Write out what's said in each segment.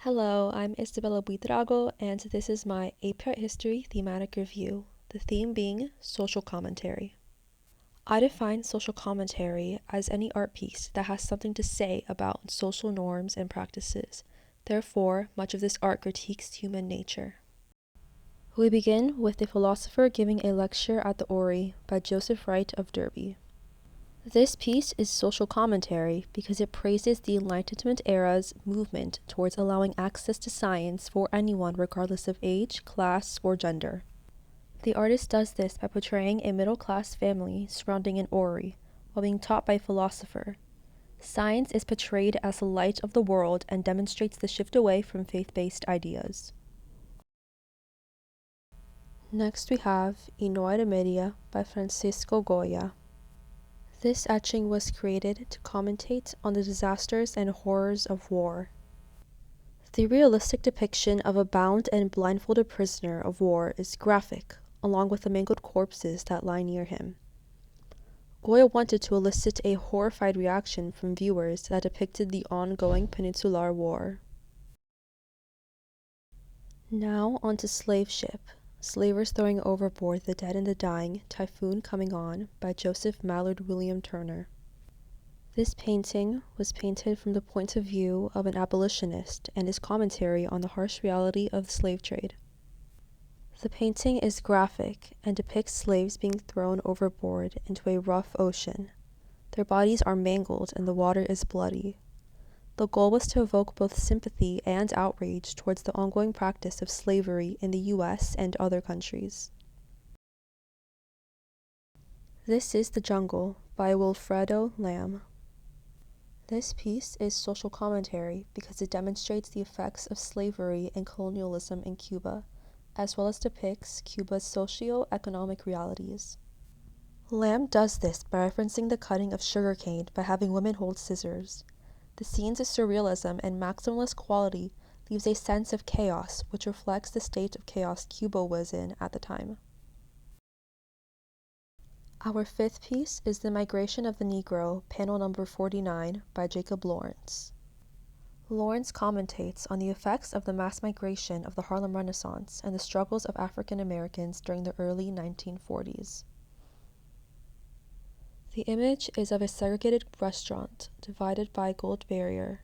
Hello, I'm Isabella Buitrago, and this is my AP Art History thematic review, the theme being social commentary. I define social commentary as any art piece that has something to say about social norms and practices. Therefore, much of this art critiques human nature. We begin with the philosopher giving a lecture at the Orrery by Joseph Wright of Derby. This piece is social commentary because it praises the Enlightenment era's movement towards allowing access to science for anyone regardless of age, class, or gender. The artist does this by portraying a middle-class family surrounding an orrery while being taught by a philosopher. Science is portrayed as the light of the world and demonstrates the shift away from faith-based ideas. Next we have I Notte Media by Francisco Goya. This etching was created to commentate on the disasters and horrors of war. The realistic depiction of a bound and blindfolded prisoner of war is graphic, along with the mangled corpses that lie near him. Goya wanted to elicit a horrified reaction from viewers that depicted the ongoing Peninsular War. Now onto Slave Ship, Slavers Throwing Overboard the Dead and the Dying, Typhoon Coming On by Joseph Mallord William Turner. This painting was painted from the point of view of an abolitionist and is commentary on the harsh reality of the slave trade. The painting is graphic and depicts slaves being thrown overboard into a rough ocean. Their bodies are mangled and the water is bloody. The goal was to evoke both sympathy and outrage towards the ongoing practice of slavery in the US and other countries. This is The Jungle by Wilfredo Lamb. This piece is social commentary because it demonstrates the effects of slavery and colonialism in Cuba, as well as depicts Cuba's socio-economic realities. Lamb does this by referencing the cutting of sugarcane by having women hold scissors. The scene's surrealism and maximalist quality leaves a sense of chaos, which reflects the state of chaos Cuba was in at the time. Our fifth piece is The Migration of the Negro, panel number 49, by Jacob Lawrence. Lawrence commentates on the effects of the mass migration of the Harlem Renaissance and the struggles of African Americans during the early 1940s. The image is of a segregated restaurant divided by a gold barrier.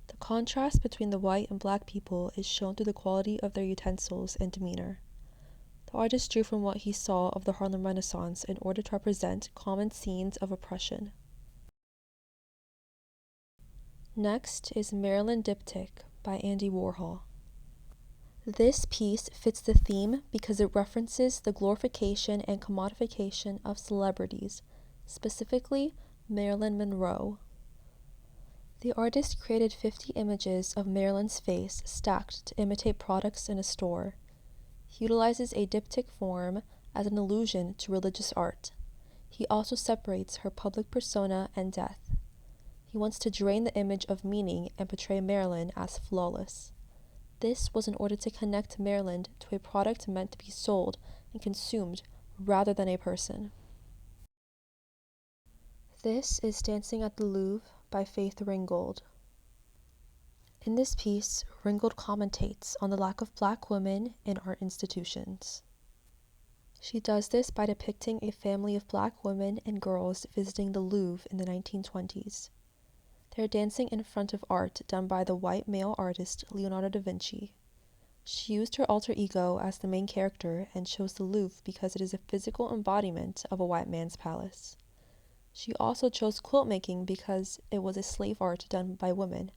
The contrast between the white and black people is shown through the quality of their utensils and demeanor. The artist drew from what he saw of the Harlem Renaissance in order to represent common scenes of oppression. Next is Maryland Diptych by Andy Warhol. This piece fits the theme because it references the glorification and commodification of celebrities, specifically Marilyn Monroe. The artist created 50 images of Marilyn's face stacked to imitate products in a store. He utilizes a diptych form as an allusion to religious art. He also separates her public persona and death. He wants to drain the image of meaning and portray Marilyn as flawless. This was in order to connect Marilyn to a product meant to be sold and consumed rather than a person. This is Dancing at the Louvre by Faith Ringgold. In this piece, Ringgold commentates on the lack of black women in art institutions. She does this by depicting a family of black women and girls visiting the Louvre in the 1920s. They are dancing in front of art done by the white male artist Leonardo da Vinci. She used her alter ego as the main character and chose the Louvre because it is a physical embodiment of a white man's palace. She also chose quilt making because it was a slave art done by women.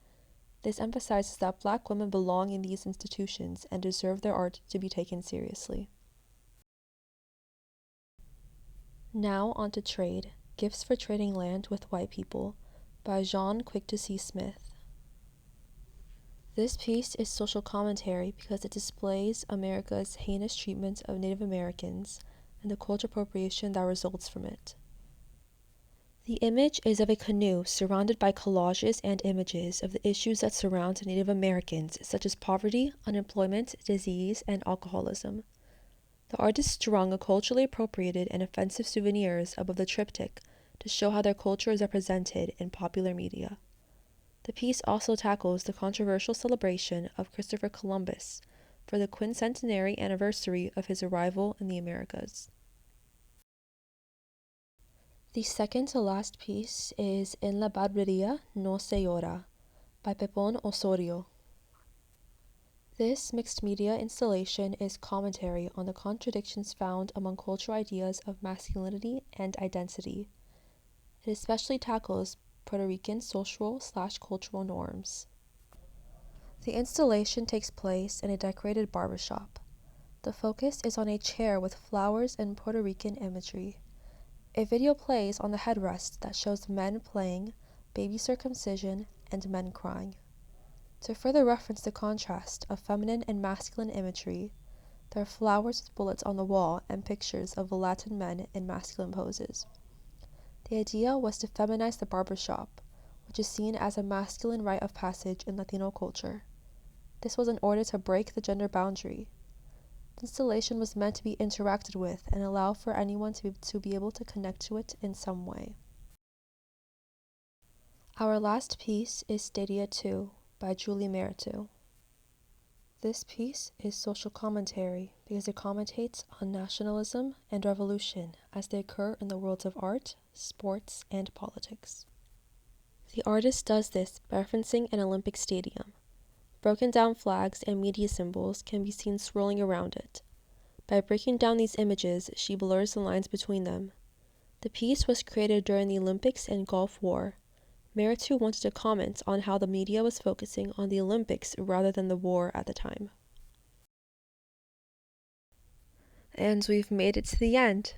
This emphasizes that black women belong in these institutions and deserve their art to be taken seriously. Now on to Trade, Gifts for Trading Land with White People by Jean Quick-to-See Smith. This piece is social commentary because it displays America's heinous treatment of Native Americans and the cultural appropriation that results from it. The image is of a canoe surrounded by collages and images of the issues that surround Native Americans, such as poverty, unemployment, disease, and alcoholism. The artist strung culturally appropriated and offensive souvenirs above the triptych to show how their culture is represented in popular media. The piece also tackles the controversial celebration of Christopher Columbus for the quincentenary anniversary of his arrival in the Americas. The second to last piece is En la barbería no se llora by Pepón Osorio. This mixed media installation is commentary on the contradictions found among cultural ideas of masculinity and identity. It especially tackles Puerto Rican social/cultural norms. The installation takes place in a decorated barbershop. The focus is on a chair with flowers and Puerto Rican imagery. A video plays on the headrest that shows men playing, baby circumcision, and men crying. To further reference the contrast of feminine and masculine imagery, there are flowers with bullets on the wall and pictures of Latin men in masculine poses. The idea was to feminize the barbershop, which is seen as a masculine rite of passage in Latino culture. This was in order to break the gender boundary. The installation was meant to be interacted with and allow for anyone to be able to connect to it in some way. Our last piece is Stadia 2 by Julie Meritou. This piece is social commentary because it commentates on nationalism and revolution as they occur in the worlds of art, sports, and politics. The artist does this by referencing an Olympic stadium. Broken down flags and media symbols can be seen swirling around it. By breaking down these images, she blurs the lines between them. The piece was created during the Olympics and Gulf War. Meritou wanted to comment on how the media was focusing on the Olympics rather than the war at the time. And we've made it to the end.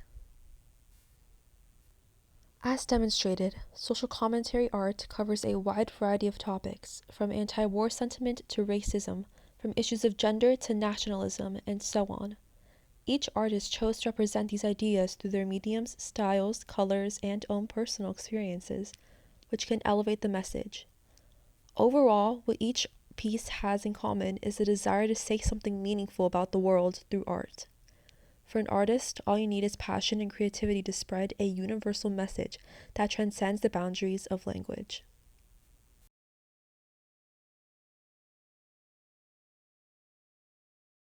As demonstrated, social commentary art covers a wide variety of topics, from anti-war sentiment to racism, from issues of gender to nationalism, and so on. Each artist chose to represent these ideas through their mediums, styles, colors, and own personal experiences, which can elevate the message. Overall, what each piece has in common is the desire to say something meaningful about the world through art. For an artist, all you need is passion and creativity to spread a universal message that transcends the boundaries of language.